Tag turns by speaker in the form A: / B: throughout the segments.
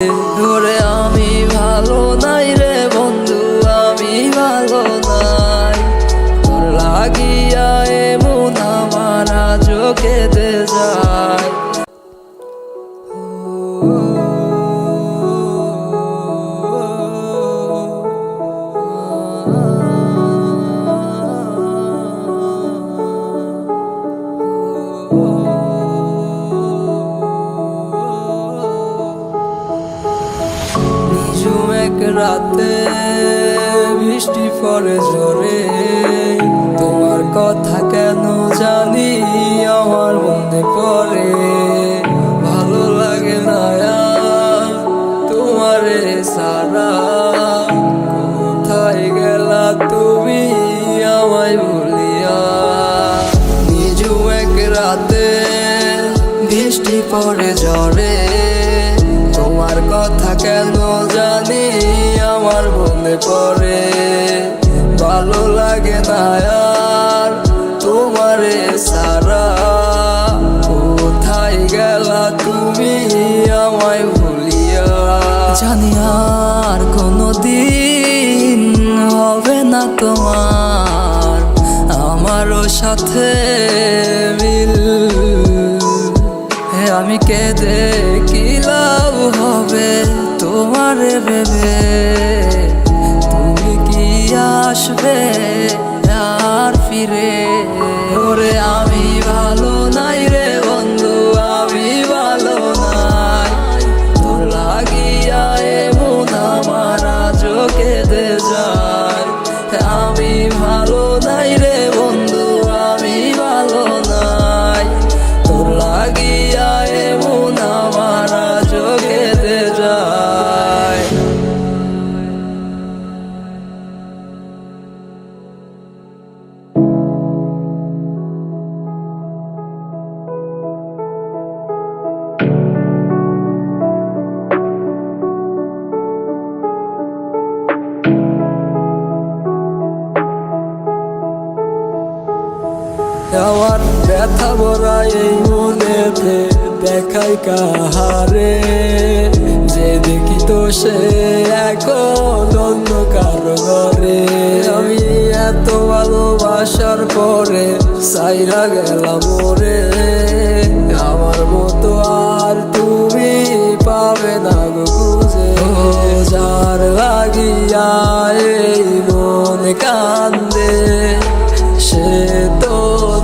A: ওরে আমি ভালো নাই রে বন্ধু, আমি ভালো নাই। তোর লাগিয়া এমন আমার আজও কেঁদে যায়। নিঝুম এক রাতে বৃষ্টি পড়ে ঝরে, তোমার কথা কেন জানি আমার মনে পড়ে। ভালো লাগে না আর তোমারে সারা, কোথায় গেলা তুমি আমায় ভুলিয়া। নিঝুম এক রাতে বৃষ্টি পড়ে ঝরে, তোমার কথা কেন জানি আমার মনে পড়ে। ভালো লাগে না আর তোমারে সারা, কোথায় গেলা তুমি আমায় ভুলিয়া। জানি আর কোনোদিন হবে না তোমার আমারও সাথে মিল। আমি কেঁদে কি লাভ হবে তোমারে ভেবে, তুমি কি আসবে আর ফিরে। ওরে আমি ভালো নাই রে বন্ধু, আমি ভালো নাই। তোর লাগিয়া এমন আমার আজও কেঁদে যায়। আমি ভালো নাই রে বন্ধু, আমি ভালো নাই। তোর লাগিয়া এমন আমার আজও কেঁদে যায়। আমার ব্যথা ভরা এই মনেতে দেখাই কাহারে, যে দেখি তো সে এখন অন্য কারো ঘরে। আমি এত ভালোবাসার পরে সাইরা গেলাম ওরে, আমার মতো আর তুমি পাবে না গো খুঁজে। যার লাগিয়া এই মন কান্দে, সে তো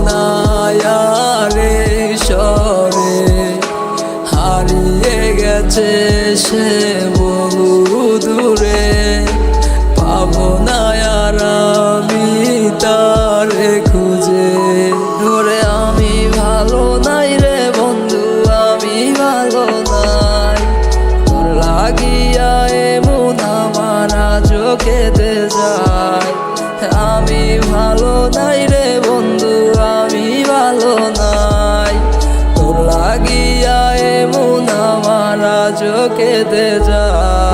A: নায়ারে সরে হারিয়ে গেছে সে বহু দূরে। পাবো না আর আমি তারে খুঁজে। ওরে আমি ভালো নাই রে বন্ধু, আমি ভালো নাই। তোর লাগিয়া এমন আমার আজও কেঁদে যায়। আমি ভালো নাই রে বন্ধু, আমি ভালো নাই। তোর লাগিয়া এমন আমার আজও কেঁদে যায়।